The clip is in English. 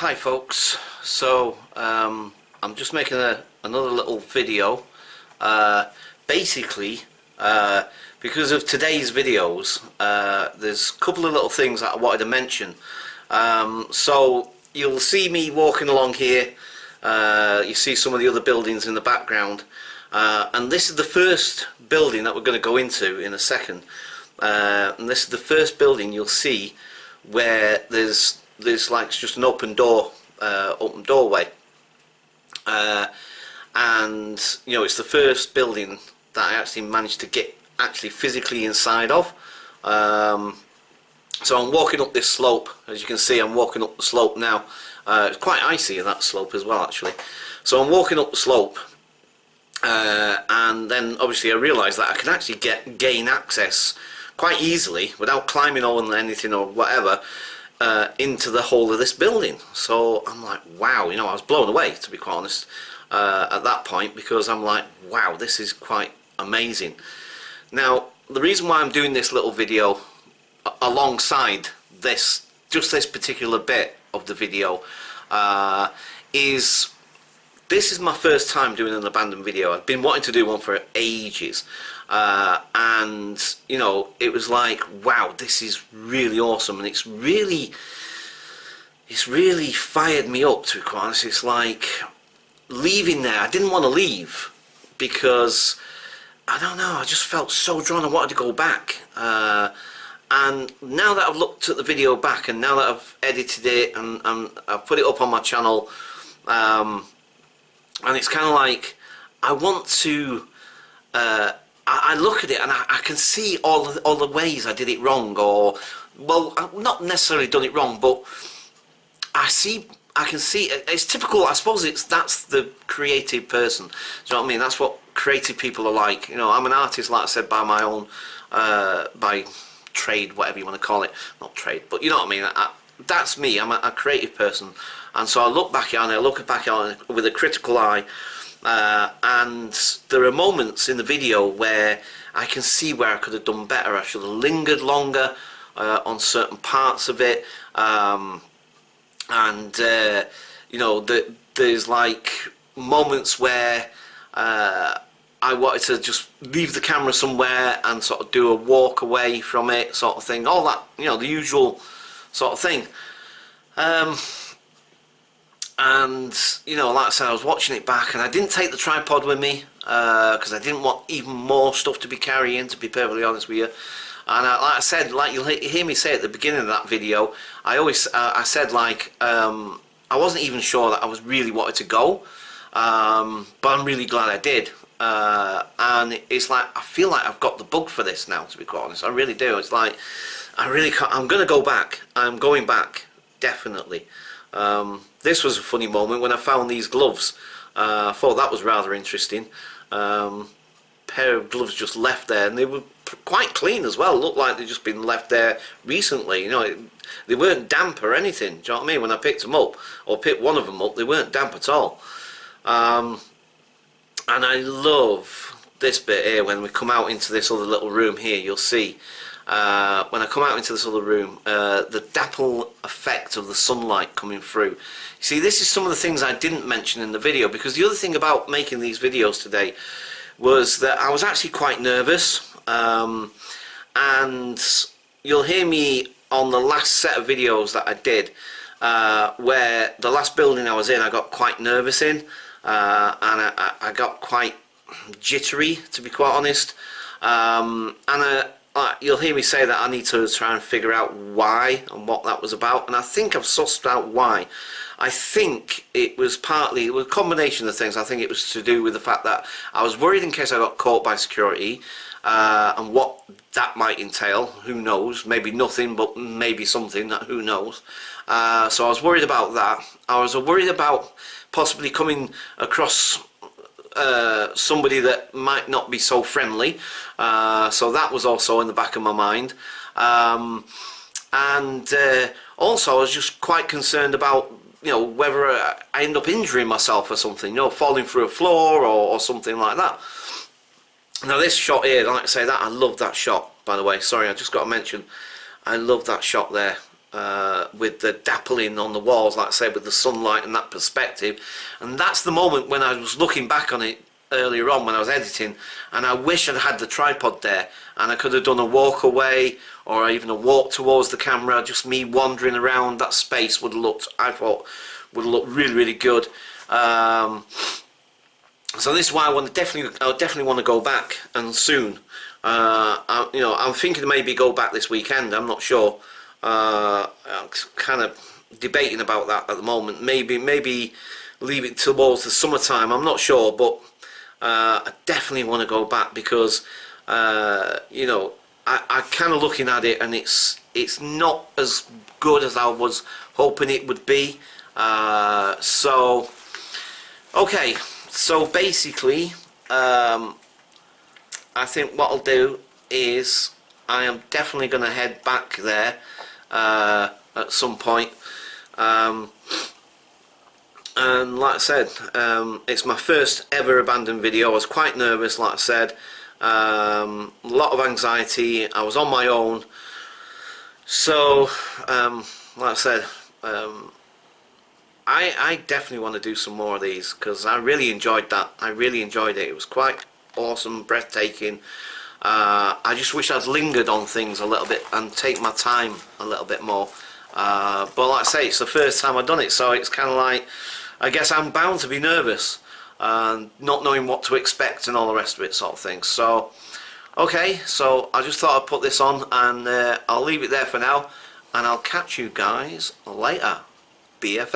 Hi folks, so I'm just making another little video. Basically, because of today's videos, there's a couple of little things that I wanted to mention. So you'll see me walking along here, you see some of the other buildings in the background, and this is the first building that we're going to go into in a second. And this is the first building you'll see where there's like just an open doorway, and you know, it's the first building that I actually managed to get actually physically inside of. So I'm walking up this slope. As you can see, I'm walking up the slope now. It's quite icy in that slope as well, actually. So I'm walking up the slope, and then obviously I realised that I can actually gain access quite easily without climbing on anything or whatever, into the whole of this building. So I'm like, wow, you know, I was blown away, to be quite honest, at that point, because I'm like, wow, this is quite amazing. Now, the reason why I'm doing this little video alongside this, just this particular bit of the video, is this is my first time doing an abandoned video. I've been wanting to do one for ages, and you know, it was like, wow, this is really awesome, and it's really fired me up, to be quite honest. It's like leaving there. I didn't want to leave because I don't know, I just felt so drawn. I wanted to go back, and now that I've looked at the video back, and now that I've edited it and I've put it up on my channel, and it's kind of like I want to. I look at it and I can see all the ways I did it wrong, or well, I've not necessarily done it wrong, but I can see it's typical. I suppose that's the creative person. Do you know what I mean? That's what creative people are like. You know, I'm an artist, like I said, by my own by trade, whatever you want to call it. Not trade, but you know what I mean. That's me. I'm a creative person, and so I look back at it, and I look back at it with a critical eye. And there are moments in the video where I can see where I could have done better. I should have lingered longer on certain parts of it, and you know, there's like moments where I wanted to just leave the camera somewhere and sort of do a walk away from it, sort of thing. All that, you know, the usual sort of thing. And you know, like I said, I was watching it back, and I didn't take the tripod with me because I didn't want even more stuff to be carrying, to be perfectly honest with you. And like I said, like you'll hear me say at the beginning of that video, I said, like, I wasn't even sure that I was really wanted to go, but I'm really glad I did. And it's like I feel like I've got the bug for this now, to be quite honest. I really do. It's like I really can't. I'm going to go back. I'm going back, definitely. This was a funny moment when I found these gloves. I thought that was rather interesting. Pair of gloves just left there, and they were quite clean as well. Looked like they'd just been left there recently. You know, they weren't damp or anything. Do you know what I mean? When I picked them up, or picked one of them up, they weren't damp at all. And I love this bit here. When we come out into this other little room here, you'll see. When I come out into this other room, the dapple effect of the sunlight coming through. See, this is some of the things I didn't mention in the video, because the other thing about making these videos today was that I was actually quite nervous, and you'll hear me on the last set of videos that I did, where the last building I was in, I got quite nervous in, and I got quite jittery, to be quite honest, you'll hear me say that I need to try and figure out why and what that was about, and I think I've sussed out why. I think it was partly, it was a combination of things. I think it was to do with the fact that I was worried in case I got caught by security, and what that might entail. Who knows? Maybe nothing, but maybe something. Who knows? So I was worried about that. I was worried about possibly coming across somebody that might not be so friendly, so that was also in the back of my mind, and also I was just quite concerned about, you know, whether I end up injuring myself or something, you know, falling through a floor or something like that. Now this shot here, like I say, that I love that shot, by the way. Sorry, I just got to mention, I love that shot there. with the dappling on the walls, like I said, with the sunlight and that perspective. And that's the moment when I was looking back on it earlier on when I was editing, and I wish I'd had the tripod there, and I could have done a walk away or even a walk towards the camera. Just me wandering around that space would have looked, I thought, would have looked really, really good. So this is why I definitely want to go back, and soon. I'm thinking maybe go back this weekend. I'm not sure. I'm kind of debating about that at the moment. Maybe leave it towards the summertime. I'm not sure, but I definitely want to go back because I kind of looking at it, and it's not as good as I was hoping it would be. So okay, so basically I think what I'll do is I am definitely going to head back there at some point. And like I said, it's my first ever abandoned video. I was quite nervous, like I said, a lot of anxiety. I was on my own, so like I said, I definitely want to do some more of these because I really enjoyed that. I really enjoyed it. It was quite awesome, breathtaking. I just wish I'd lingered on things a little bit and take my time a little bit more. But like I say, it's the first time I've done it, so it's kind of like, I guess I'm bound to be nervous and not knowing what to expect and all the rest of it, sort of thing. So okay, so I just thought I'd put this on, and I'll leave it there for now, and I'll catch you guys later. BFF.